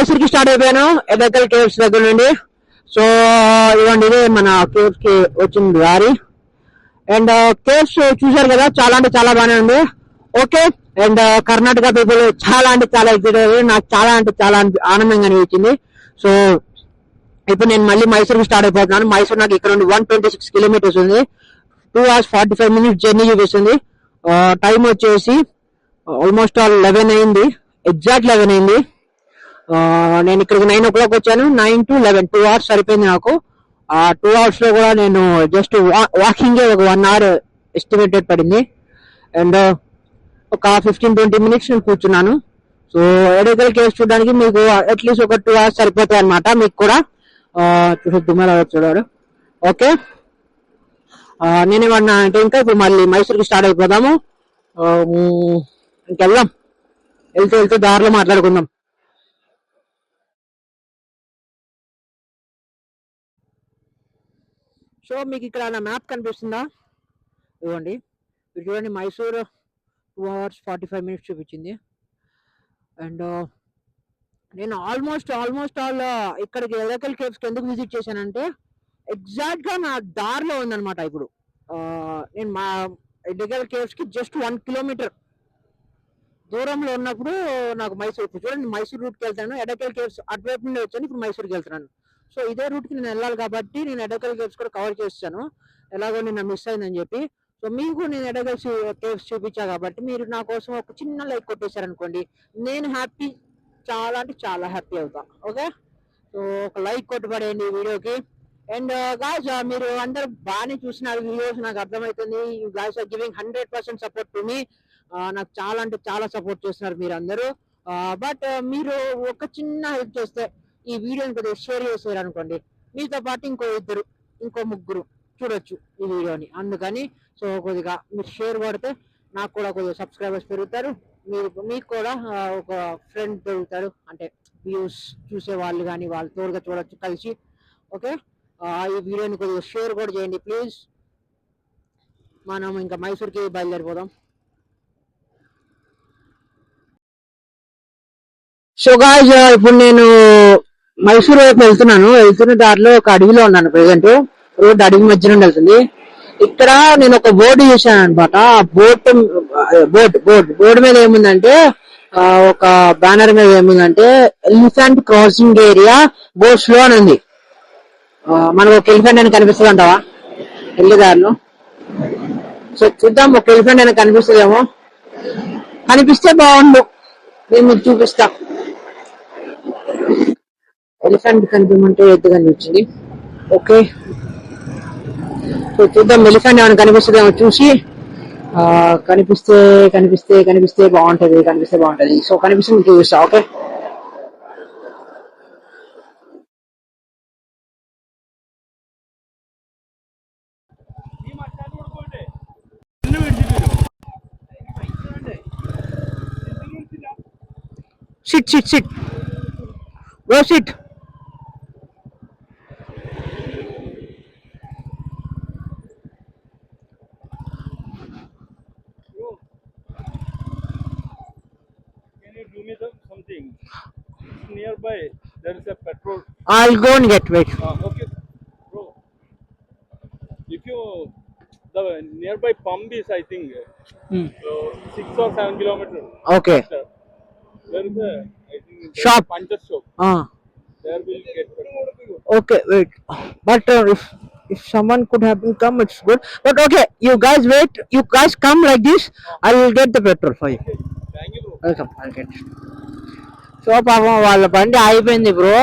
మైసూర్ కి స్టార్ట్ అయిపోయాను ఎడకల్ కేవ్స్ దగ్గర నుండి. సో ఇవ్వండి ఇదే మన కేవ్స్ కి వచ్చిన దారి. అండ్ కేవ్స్ చూసారు కదా, చాలా అంటే చాలా బాగానే ఉంది. ఓకే. అండ్ కర్ణాటక పీపుల్ చాలా అంటే చాలా ఎక్సైట్ అయ్యారు. నాకు చాలా అంటే చాలా ఆనందంగా అనిపించింది. సో ఇప్పుడు నేను మళ్ళీ మైసూర్ కి స్టార్ట్ అయిపోతున్నాను. మైసూర్ నాకు ఇక్కడ నుండి 126 కిలోమీటర్స్ ఉంది. 2 hours 45 minutes జర్నీ చూపిస్తుంది. టైం వచ్చేసి ఆల్మోస్ట్ 11 అయింది, ఎగ్జాక్ట్ 11 అయింది. నేను ఇక్కడికి 9 o'clock వచ్చాను. 9 to 11 2 hours సరిపోయింది నాకు. 2 hours లో కూడా నేను జస్ట్ వాకింగ్ ఒక 1 hour ఎస్టిమేటెడ్ పడింది. అండ్ ఒక 15-20 minutes నేను కూర్చున్నాను. సో ఎడకల్ కేవ్స్ చూడడానికి మీకు అట్లీస్ట్ ఒక 2 hours సరిపోతాయి అనమాట. మీకు కూడా దుమ్మలా చూడాడు. ఓకే. నేనేమన్నా అంటే ఇంకా ఇప్పుడు మళ్ళీ మైసూర్కి స్టార్ట్ అయిపోదాము. ఇంకెళ్దాం, వెళ్తూ దారిలో మాట్లాడుకుందాం. సో మీకు ఇక్కడ నా మ్యాప్ కనిపిస్తుందా? ఇవ్వండి, మీరు చూడండి. మైసూర్ 2 hours 45 minutes చూపించింది. అండ్ నేను ఆల్మోస్ట్ ఆల్ ఇక్కడికి ఎడకల్ కేవ్స్కి ఎందుకు విజిట్ చేశానంటే ఎగ్జాక్ట్ గా నా దారిలో ఉందన్నమాట. ఇప్పుడు నేను మా ఎడకల్ కేవ్స్ కి జస్ట్ 1 kilometer దూరంలో ఉన్నప్పుడు నాకు మైసూర్, చూడండి మైసూర్ రూట్కి వెళ్తాను. ఎడకల్ కేవ్స్ అటువైపు నుండి వచ్చాను, ఇప్పుడు మైసూర్కి వెళ్తున్నాను. సో ఇదే రూట్కి నేను వెళ్ళాలి కాబట్టి నేను ఎడకల్ కేవ్స్ కూడా కవర్ చేస్తాను, ఎలాగో నిన్న మిస్ అయిందని చెప్పి. సో మీకు నేను ఎడకల్ కేవ్స్ చూపించా కాబట్టి మీరు నా కోసం ఒక చిన్న లైక్ కొట్టేశారనుకోండి, నేను హ్యాపీ, చాలా అంటే చాలా హ్యాపీ అవుతా. ఓకే. సో ఒక లైక్ కొట్టుపడేయండి ఈ వీడియోకి. అండ్ గాయ్స్, మీరు అందరు బాగానే చూసినారు వీడియోస్, నాకు అర్థమవుతుంది. You guys are giving 100% support to me. నాకు చాలా అంటే చాలా సపోర్ట్ చేస్తున్నారు మీరు అందరూ. బట్ మీరు ఒక చిన్న హెల్ప్ చేస్తే, ఈ వీడియోని కొద్దిగా షేర్ చేసారు అనుకోండి, మీతో పాటు ఇంకో ముగ్గురు చూడొచ్చు ఈ వీడియోని. అందుకని సో కొద్దిగా మీరు షేర్ కొడితే నాకు కూడా కొద్దిగా సబ్స్క్రైబర్స్ పెరుగుతారు, మీకు కూడా ఒక ఫ్రెండ్ పెరుగుతాడు, అంటే వ్యూస్ చూసే వాళ్ళు కానీ వాళ్ళు తోడుగా చూడొచ్చు కలిసి. ఓకే. ఈ వీడియోని కొద్దిగా షేర్ కూడా చేయండి ప్లీజ్. మనం ఇంకా మైసూర్కి బయలుదేరిపోదాం. సో గాయ్స్, ఇప్పుడు నేను మైసూర్ వైపు వెళ్తున్న దారిలో ఒక అడవిలో ఉన్నాను. ప్రెసెంట్ రోడ్డు అడవి మధ్య నుండి వెళ్తుంది. ఇక్కడ నేను ఒక బోర్డు చూసాను అనమాట. బోర్డు మీద ఏముందంటే, ఒక బ్యానర్ మీద ఏముందంటే elephant crossing area go slow అని ఉంది. మనకు ఒక ఎలిఫెంట్ అని కనిపిస్తుంది అంటావా వెళ్ళేదారిలో? సో చూద్దాం, ఒక ఎలిఫెంట్ అని కనిపిస్తుందేమో. కనిపిస్తే బాగుండు, నేను మీకు చూపిస్తా. ఎలిఫెంట్ కనిపించమంటే ఎద్దు కనిపించింది. ఓకే. సో చూద్దాం, ఎలిఫెంట్ ఏమైనా కనిపిస్తుందేమో చూసి, కనిపిస్తే బాగుంటది. సో కనిపిస్తే మీకు చూపిస్తా. Okay. Sit. Go sit. Bro, can you do me something? It's nearby. There is a petrol. I'll go and get. Wait. Okay, bro. If you the nearby pump is, I think, 6 or 7 kilometers. Okay. There is a, I think, Shop. puncture shop. There will get petrol. Okay, wait. But if someone could have come, it's good. But okay, you guys wait. You guys come like this. I will get the petrol for you. Okay. Thank you, bro. Welcome. I'll get it. So పాపం వాళ్ళ బండి ఆగిపోయింది bro.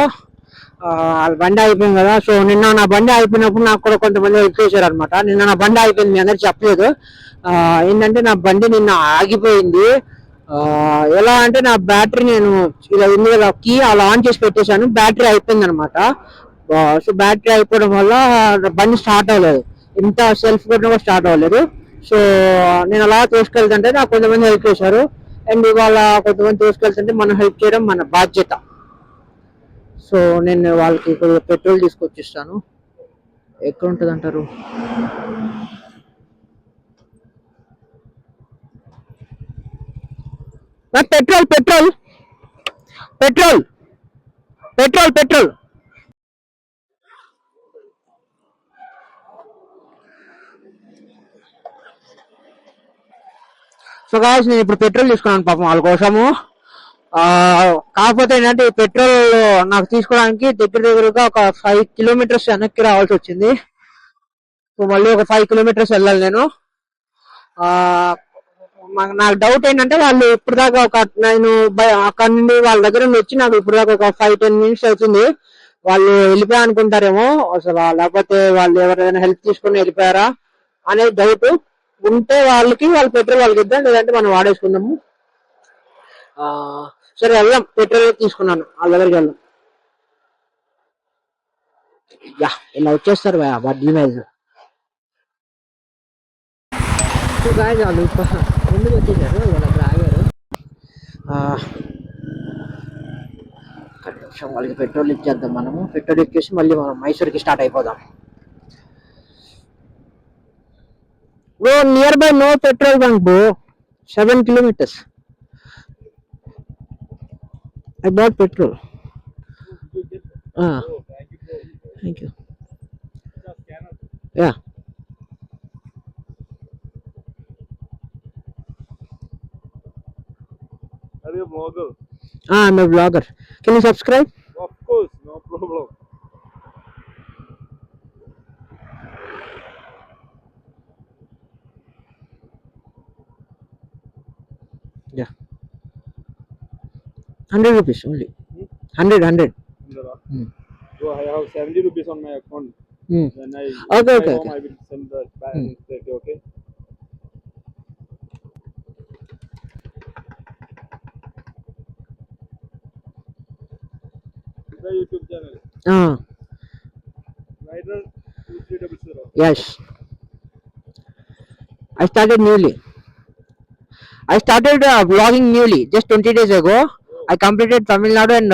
వాళ్ళ బండి అయిపోయింది కదా. So నిన్న నా బండి అయిపోయినప్పుడు నాకు కూడా కొంతమంది హెల్ప్ చేశారు అనమాట. నిన్న నా బండి అయిపోయింది, మీ అందరికి చెప్పలేదు. ఏంటంటే నా బండి నిన్న ఆగిపోయింది. ఎలా అంటే నా బ్యాటరీ, నేను ఇలా ఉంది కదా కీ, అలా ఆన్ చేసి పెట్టేశాను, బ్యాటరీ అయిపోయింది అనమాట. సో బ్యాటరీ అయిపోవడం వల్ల బండి స్టార్ట్ అవ్వలేదు, ఎంత సెల్ఫ్ కొట్టినా కూడా స్టార్ట్ అవ్వలేదు. సో నేను అలా తీసుకెళ్తుంటే నాకు కొంతమంది హెల్ప్ చేశారు. అండ్ ఇవాళ కొంతమంది తీసుకెళ్తుంటే మనం హెల్ప్ చేయడం మన బాధ్యత. సో నేను వాళ్ళకి కొద్దిగా పెట్రోల్ తీసుకొచ్చిస్తాను. ఎక్కడ ఉంటుంది అంటారు? Petrol petrol. సో గాయస్ నేను ఇప్పుడు పెట్రోల్ తీసుకున్నాను పాపం వాళ్ళ కోసము. కాకపోతే ఏంటంటే ఈ పెట్రోల్ నాకు తీసుకోవడానికి దగ్గరగా ఒక 5 కిలోమీటర్స్ వెనక్కి రావాల్సి వచ్చింది. సో మళ్ళీ ఒక 5 కిలోమీటర్స్ వెళ్ళాలి నేను. నాకు డౌట్ ఏంటంటే వాళ్ళు ఇప్పుడు దాకా నేను అక్కడ నుండి వాళ్ళ దగ్గర నుండి వచ్చి నాకు ఇప్పుడు దాకా ఒక 5-10 మినిట్స్ అవుతుంది. వాళ్ళు వెళ్ళిపోయా అనుకుంటారేమో అసలు, లేకపోతే వాళ్ళు ఎవరైనా హెల్ప్ తీసుకుని వెళ్ళిపోయారా అనేది డౌట్. ఉంటే వాళ్ళ పెట్రోల్ వాళ్ళకి ఇద్దాం, లేదంటే మనం వాడేసుకుందాము. సరే వెళ్దాం, పెట్రోల్ తీసుకున్నాను వాళ్ళ దగ్గరికి వెళ్దాం. యా ఇలా వచ్చేస్తారు బడ్డీ మీద. వాళ్ళు ముందుకు వచ్చేసారు, వాళ్ళు అక్కడ ఆగారు. వాళ్ళకి పెట్రోల్ ఇచ్చేద్దాం మనము. పెట్రోల్ ఇచ్చేసి మళ్ళీ మనం మైసూర్కి స్టార్ట్ అయిపోదాం. Bro near by no petrol bunk bro, 7 kilometers. I bought petrol. Thank you. Yeah. Are you a vlogger? I'm a vlogger. Can you subscribe? Of course, no problem. Yeah. 100 rupees only. 100. So I have 70 rupees on my account. When I Okay. home, I will send that back. Okay. The YouTube channel. Rider 2300. Yes. I started vlogging newly, just 20 days ago. I completed Tamil Nadu and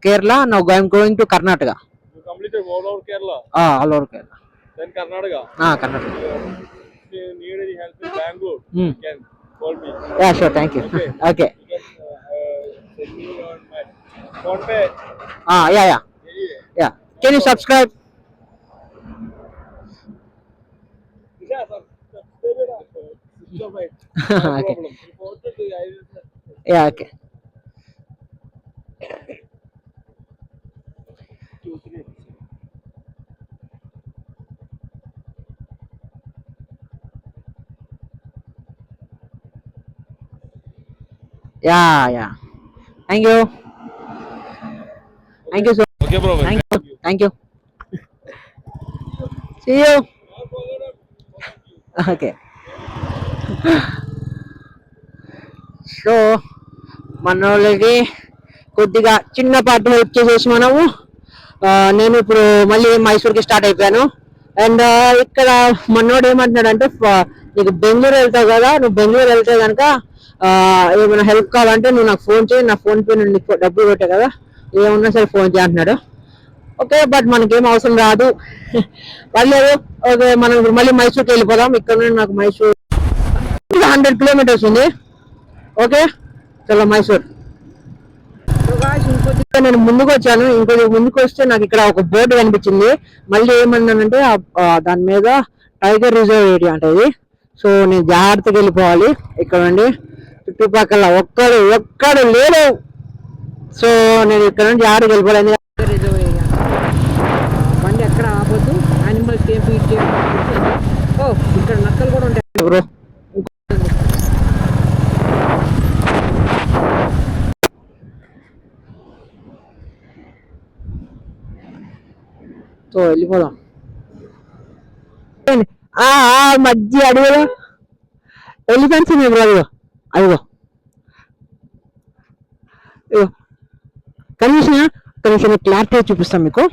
Kerala. Now I'm going to Karnataka. You completed all over Kerala? All over Kerala. Then Karnataka? Karnataka. If you need any help in Bangalore, you can call me. Yeah, sure. Thank you. Okay. You can send me on my phone pay. Yeah. Can you subscribe? Yeah, subscribe it. No Okay. problem. Reported, I will. Yeah, okay. 2, 3. Yeah. Thank you. Thank you so much. Okay, bro. Thank you. See you. Okay. So మన వాళ్ళకి కొద్దిగా చిన్నపాటి help చేసేసి మనము నేను ఇప్పుడు మళ్ళీ మైసూర్కి start అయిపోయాను. అండ్ ఇక్కడ మనోడు ఏమంటున్నాడు అంటే, నీకు బెంగళూరు వెళ్తావు కదా, నువ్వు బెంగళూరు వెళ్తే కనుక ఏమైనా హెల్ప్ కావాలంటే నువ్వు నాకు ఫోన్ చేయి, నా ఫోన్ పే నుండి డబ్బులు పెట్టా కదా, ఏమన్నా సరే ఫోన్ చేయి అంటున్నాడు. ఓకే, బట్ మనకేం అవసరం రాదు. పర్లేదు. ఓకే, మనం ఇప్పుడు మళ్ళీ మైసూర్కి వెళ్ళిపోదాం. ఇక్కడ నుండి నాకు మైసూర్ 100 kilometers ఉంది. ఓకే, చలో మైసూర్. ఇంకొద్దిగా నేను ముందుకు వచ్చాను. ఇంకొద్దిగా ముందుకు వస్తే నాకు ఇక్కడ ఒక బోర్డు కనిపించింది. మళ్ళీ ఏమన్నానంటే దాని మీద టైగర్ రిజర్వ్ ఏరియా అంటే ఇది. సో నేను జాగ్రత్తగా వెళ్ళిపోవాలి. ఇక్కడ నుండి చుట్టుపక్కల ఒక్కడు లేడు. సో నేను ఇక్కడ నుండి జాగ్రత్తగా వెళ్ళిపోవాలి. టైగర్ రిజర్వ్ ఏరియా, బండి ఎక్కడ ఆపొద్దు, యానిమల్స్ ఏం ఫీడ్ చేయాలి. ఇక్కడ నక్కలు కూడా ఉంటాయి బ్రో. సో వెళ్ళిపోదాం. మధ్య అడవిలో ఎలిఫెంట్స్ ఉన్నాయి బ్రో. అదిగో కనీసం క్లారిటీ చూపిస్తాం మీకు.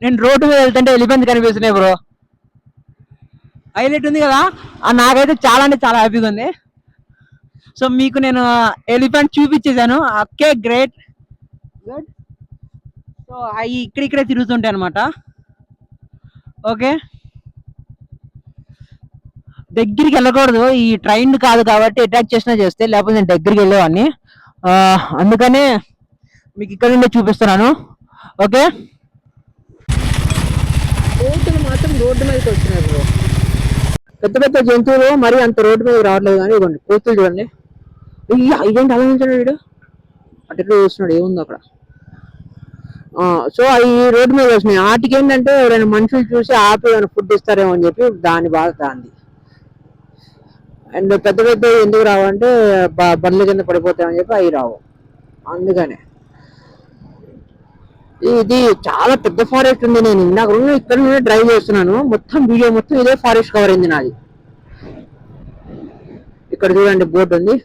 నేను రోడ్డు మీద వెళ్తుంటే ఎలిఫెంట్స్ కనిపిస్తున్నాయి బ్రో. హైలైట్ ఉంది కదా. నాకైతే చాలా అంటే చాలా హ్యాపీగా ఉంది. సో మీకు నేను ఎలిఫెంట్ చూపించేసాను. Okay, great, good. సో అవి ఇక్కడే తిరుగుతుంటాయి అనమాట. ఓకే, దగ్గరికి వెళ్ళకూడదు, ఈ ట్రైన్ కాదు కాబట్టి అటాక్ చేసినా చేస్తే, లేకపోతే నేను దగ్గరికి వెళ్ళేవాడిని. అందుకనే మీకు ఇక్కడ నుండి చూపిస్తున్నాను. ఓకే, కోతులు మాత్రం రోడ్డు మీదకి వస్తున్నాయి బ్రో. పెద్ద పెద్ద జంతువులు మరి అంత రోడ్డు మీద రావట్లేదు, కానీ ఇవ్వండి కోతులు చూడండి. ఇదేంటి అలా ఉంటున్నాడు వీడు, అటు ఎట్లా చూస్తున్నాడు, ఏముంది అక్కడ. సో అవి రోడ్డు మీద వస్తున్నాయి. వాటికి ఏంటంటే ఎవరైనా మనుషులు చూసి ఆపి ఏమైనా ఫుడ్ ఇస్తారేమో అని చెప్పి దాని బాధ దాంది. అండ్ పెద్ద పెద్ద ఎందుకు రావంటే బండ్ల కింద పడిపోతాయని చెప్పి అవి రావు, అందుకనే. ఇది చాలా పెద్ద ఫారెస్ట్ ఉంది. నేను ఇందాక ఇక్కడ నుండి డ్రైవ్ చేస్తున్నాను, మొత్తం వీడియో మొత్తం ఇదే ఫారెస్ట్ కవర్ అయింది నాది. ఇక్కడ చూడండి బోర్డు ఉంది,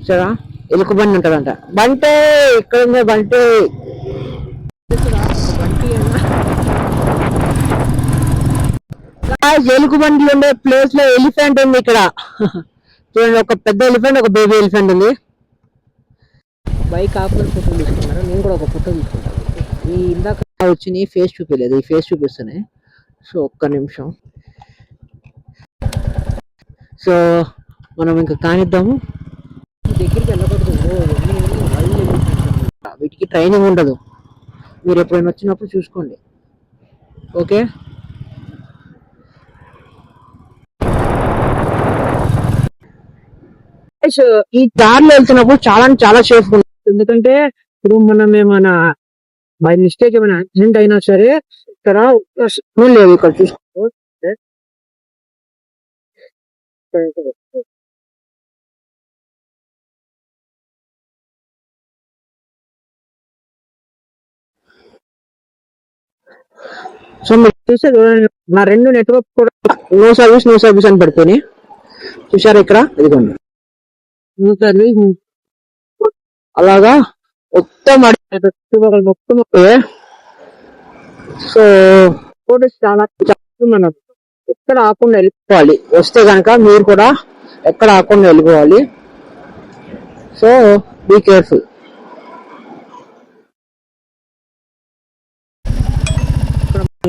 సరే ఎలుక బండి ఉంటుందంట. బంటే ఇక్కడ ఉంది, బంటే ఎలుక బండి ఉండే ప్లేస్ లో ఎలిఫెంట్ ఉంది ఇక్కడ. చూడండి, ఒక పెద్ద ఎలిఫెంట్, ఒక బేబీ ఎలిఫెంట్ ఉంది. బైక్ ఆపుకొని ఫోటో తీసుకున్నారు, నేను కూడా ఒక ఫోటో తీసుకుంటాను. ఈ ఇందాక వచ్చింది ఫేస్ చూపించలేదు, ఈ ఫేస్ చూపిస్తున్నాయి. సో ఒక్క నిమిషం, సో మనం ఇంకా కానిద్దాము. దగ్గరికి వెళ్ళకూడదు, వీటికి ట్రైనింగ్ ఉండదు, మీరు ఎప్పుడైనా వచ్చినప్పుడు చూసుకోండి. ఓకే, ఈ దారిలో వెళ్తున్నప్పుడు చాలా చాలా సేఫ్ ఉంది. ఎందుకంటే ఇప్పుడు మనం ఏమైనా బై మిస్టేక్ ఏమైనా యాక్సిడెంట్ అయినా సరే ఇక్కడ లేదు, ఇక్కడ చూసుకో. సో మీరు చూస్తే నా 2 నెట్వర్క్ కూడా నో సర్వీస్ అని పడుతుంది. చూసారా ఇక్కడ, ఇదిగోండి నో సర్వీస్. అలాగా మొత్తం మొత్తం. సో చాలా మనం ఎక్కడ ఆకుండా వెళ్ళిపోవాలి. వస్తే కనుక మీరు కూడా ఎక్కడ ఆకుండా వెళ్ళిపోవాలి. So be careful.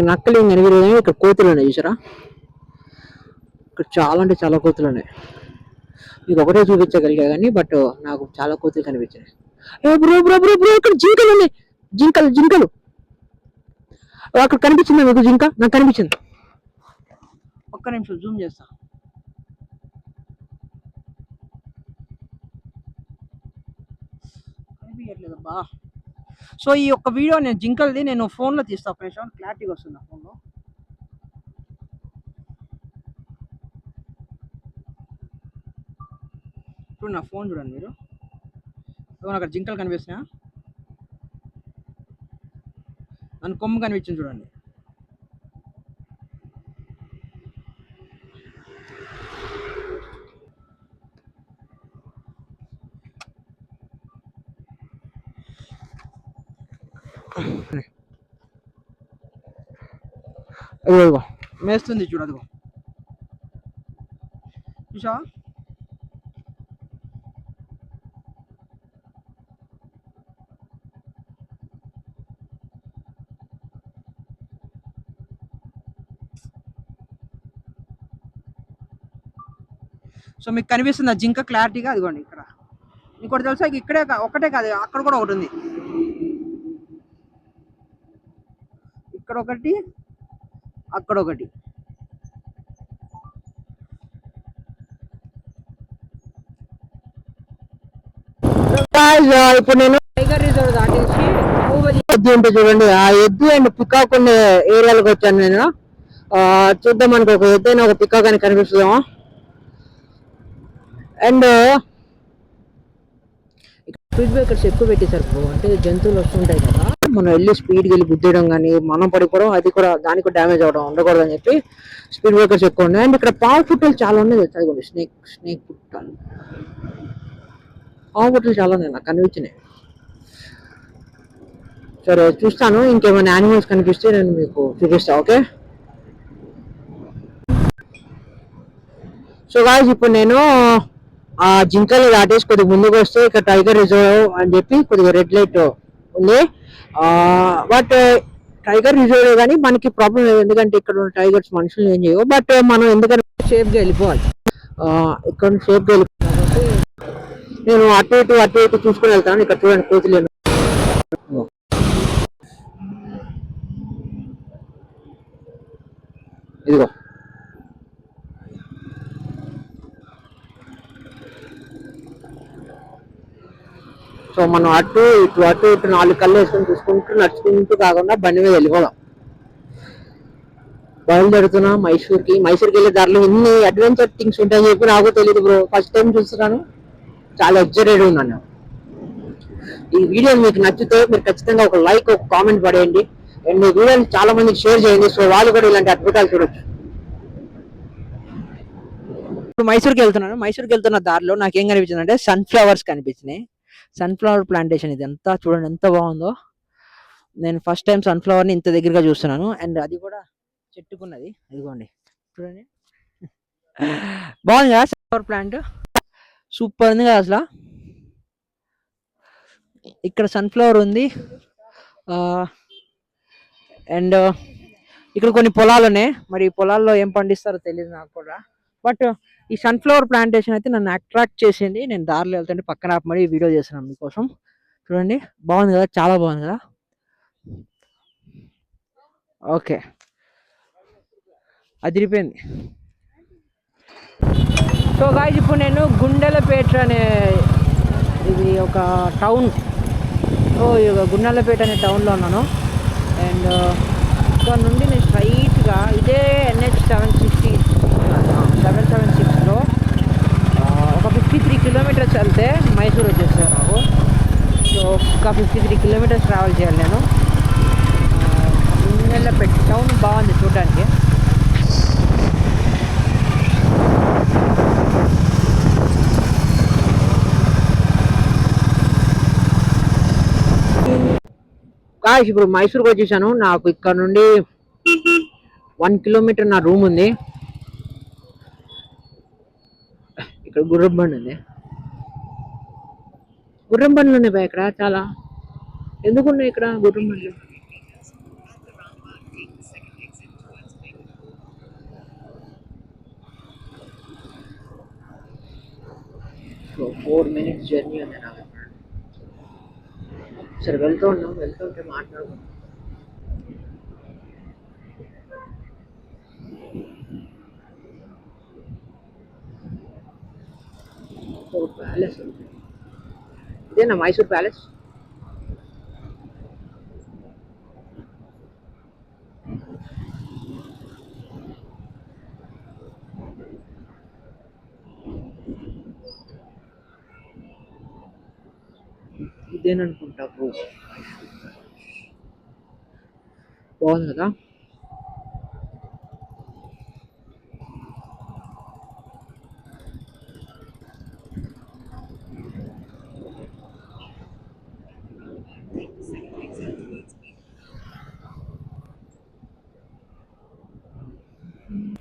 నక్కలు ఎనిమిది, ఇక్కడ కోతులు ఉన్నాయి చూసారా, ఇక్కడ చాలా అంటే చాలా కోతులు ఉన్నాయి. మీకు ఒకటే చూపించగలిగా కానీ బట్ నాకు చాలా కోతులు కనిపించాయి. బ్రో బ్రో బ్రో బ్రో, ఇక్కడ జింకలు ఉన్నాయి, జింకలు. అక్కడ కనిపించిందా మీకు జింక? నాకు కనిపించింది. ఒక్క నిమిషం జూమ్ చేస్తా. కనిపించట్లేదబ్బా. సో ఈ ఒక్క వీడియో నేను జింకల్ది నేను ఫోన్లో తీస్తా, ఒక నిమిషం క్లారిటీగా వస్తుంది నా ఫోన్లో. చూడండి నా ఫోన్ చూడండి మీరు, అక్కడ జింకలు కనిపిస్తున్నా, నన్ను కొమ్ము కనిపించింది చూడండి. అదిగో మేస్తుంది చూడు, అదిగో చూసా. సో మీకు కనిపిస్తుంది ఆ జింక క్లారిటీగా, అదిగోండి ఇక్కడ. ఇంకోటి తెలుసా, ఇక్కడే ఒక్కటే కాదు, అక్కడ కూడా ఒకటి ఉంది. ఇక్కడ ఒకటి, అక్కడ ఒకటి. ఇప్పుడు నేను టైగర్ రిజర్వ్ దాటేసి ఎద్దు ఉంటే చూడండి, ఆ ఎద్దు అండ్ పికాక్ ఉండే ఏరియాలకు వచ్చాను నేను. చూద్దాం, మనకు ఒక ఎద్దైనా ఒక పికాక్ అని కనిపిస్తుందేమో. అండ్ స్పీడ్ బ్రేకర్స్ ఎక్కువ పెట్టేశారు, అంటే జంతువులు వస్తుంటాయి కదా, మనం వెళ్ళి స్పీడ్కి వెళ్ళి గుద్దేయడం కానీ మనం పడిపోవడం, అది కూడా దానికి డ్యామేజ్ అవ్వడం ఉండకూడదు అని చెప్పి స్పీడ్ బ్రేకర్స్ ఎక్కువ ఉన్నాయి. అండ్ ఇక్కడ పావు పుట్టలు చాలా ఉన్నాయి, చదువుకోండి, స్నేక్ పుట్టలు, పావు పుట్టలు చాలా ఉన్నాయి, నాకు కనిపించినాయి. సరే చూస్తాను, ఇంకేమైనా యానిమల్స్ కనిపిస్తే నేను మీకు చూపిస్తాను. ఓకే, సో గాయ్స్ ఇప్పుడు నేను ఆ జింకలు దాటేసి కొద్దిగా ముందుకు వస్తే ఇక్కడ టైగర్ రిజర్వ్ అని చెప్పి కొద్దిగా రెడ్ లైట్ ఉంది. బట్ టైగర్ రిజర్వ్ కానీ మనకి ప్రాబ్లం లేదు, ఎందుకంటే ఇక్కడ ఉన్న టైగర్స్ మనుషులు ఏం చేయవు. బట్ మనం ఎందుకంటే సేఫ్గా వెళ్ళిపోవాలి, ఇక్కడ సేఫ్గా వెళ్ళిపోవాలి కాబట్టి నేను అటు ఇటు చూసుకొని వెళ్తాను. ఇక్కడ చూడండి కోతులు ఇదిగో. సో మనం అటు ఇటు 4 కళ్ళు వేసుకొని చూసుకుంటూ నడుచుకుంటూ కాకుండా బండి మీద వెళ్ళిపోదాం. బయలుదేరుతున్నా మైసూర్కి వెళ్ళే దారిలో ఎన్ని అడ్వెంచర్ థింగ్స్ ఉంటాయని చెప్పి నాకు తెలియదు బ్రో, ఫస్ట్ టైం చూస్తున్నాను, చాలా ఎక్సైటెడ్ ఉన్నాను. ఈ వీడియో మీకు నచ్చితే మీరు ఖచ్చితంగా ఒక లైక్, ఒక కామెంట్ పడేయండి. అండ్ ఈ వీడియోని చాలా మందికి షేర్ చేయండి, సో వాళ్ళు కూడా ఇలాంటి అద్భుతాలు చూడొచ్చు. ఇప్పుడు మైసూర్కి వెళ్తున్న దారిలో నాకు ఏం కనిపించింది అంటే సన్ఫ్లవర్స్ కనిపించినాయి. సన్ఫ్లవర్ ప్లాంటేషన్ ఇది అంతా చూడండి ఎంత బాగుందో. నేను ఫస్ట్ టైం సన్ఫ్లవర్ని ఇంత దగ్గరగా చూస్తున్నాను. అండ్ అది కూడా చెట్టుకున్నది, ఇదిగోండి చూడండి. బాగుంది కదా సన్ఫ్లవర్ ప్లాంట్, సూపర్ ఉంది కదా అసలు. ఇక్కడ సన్ఫ్లవర్ ఉంది. అండ్ ఇక్కడ కొన్ని పొలాలు ఉన్నాయి, మరి ఈ పొలాల్లో ఏం పండిస్తారో తెలియదు నాకు కూడా. బట్ ఈ సన్ఫ్లవర్ ప్లాంటేషన్ అయితే నన్ను అట్రాక్ట్ చేసింది. నేను దారిలో వెళ్తుంటే పక్కన మరి వీడియో చేస్తున్నాను మీకోసం. చూడండి బాగుంది కదా, చాలా బాగుంది కదా. ఓకే, అదిరిపోయింది. సో గాయ్స్ ఇప్పుడు నేను గుండెలపేట అనే ఇది ఒక టౌన్, సో గుండెలపేట అనే టౌన్లో ఉన్నాను. అండ్ ఇక్కడ నుండి నేను స్ట్రైట్గా ఇదే NH 776లో ఒక 53 కిలోమీటర్స్ వెళ్తే మైసూర్ వచ్చేస్తాను నాకు. సో ఒక 53 కిలోమీటర్స్ ట్రావెల్ చేయాలి నేను. గుండెలపేట టౌన్ బాగుంది చూడడానికి. గాయ్స్ ఇప్పుడు మైసూర్కి వచ్చేసాను. నాకు ఇక్కడ నుండి 1 కిలోమీటర్ నా రూమ్ ఉంది. ఇక్కడ గుర్రం బండి ఉంది, గుర్రం బండ్లు ఉన్నాయి బా ఇక్కడ చాలా. ఎందుకున్నాయి ఇక్కడ గుర్రం బండ్లు? సో 4 minutes జర్నీ ఉంది నాకు. సరే వెళ్తూ ఉంటే మాట్లాడుకుంటాం. ప్యాలెస్ ఇదేనా మైసూర్ ప్యాలెస్? ఇదేననుకుంటా బ్రో, బాగుంది కదా.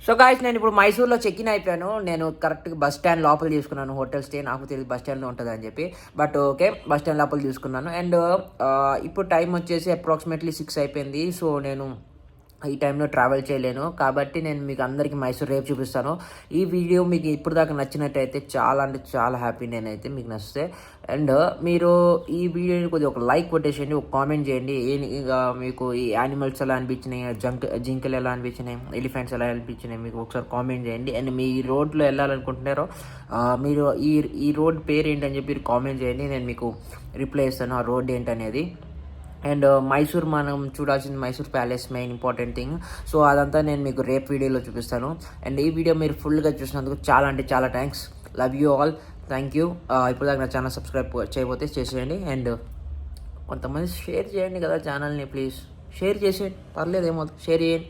సో గాయస్ నేను ఇప్పుడు మైసూర్లో చెక్ ఇన్ అయిపోయాను. నేను కరెక్ట్గా బస్ స్టాండ్ లోపల తీసుకున్నాను హోటల్ స్టే. నాకు తెలియదు బస్ స్టాండ్లో ఉంటుంది అని చెప్పి, బట్ ఓకే బస్ స్టాండ్ లోపల తీసుకున్నాను. అండ్ ఇప్పుడు టైం వచ్చేసి అప్రాక్సిమేట్లీ 6 అయిపోయింది. సో నేను ఈ టైంలో ట్రావెల్ చేయలేను కాబట్టి నేను మీకు అందరికీ మైసూర్ రేపు చూపిస్తాను. ఈ వీడియో మీకు ఇప్పుడు దాకా నచ్చినట్టయితే చాలా అంటే చాలా హ్యాపీ నేనైతే మీకు నచ్చితే. అండ్ మీరు ఈ వీడియోని కొద్దిగా ఒక లైక్ కొట్టేసేయండి, ఒక కామెంట్ చేయండి. మీకు ఈ యానిమల్స్ ఎలా అనిపించినాయి, జింకలు ఎలా అనిపించినాయి, ఎలిఫెంట్స్ ఎలా అనిపించినాయి మీకు ఒకసారి కామెంట్ చేయండి. అండ్ మీ రోడ్లో వెళ్ళాలనుకుంటున్నారో మీరు ఈ రోడ్ పేరు ఏంటని చెప్పి కామెంట్ చేయండి, నేను మీకు రిప్లై ఇస్తాను ఆ రోడ్ ఏంటనేది. అండ్ మైసూర్ మనం చూడాల్సింది Mysore palace main important thing. So అదంతా నేను మీకు రేపు వీడియోలో చూపిస్తాను. అండ్ ఈ వీడియో మీరు ఫుల్గా చూసినందుకు చాలా అంటే చాలా thanks. Love you all, thank you. ఇప్పుడు దాకా నా ఛానల్ సబ్స్క్రైబ్ చేయకపోతే చేసేయండి. అండ్ కొంతమంది షేర్ చేయండి కదా ఛానల్ని, ప్లీజ్ షేర్ చేసేయండి, పర్లేదు ఏమవుతుంది, షేర్ చేయండి.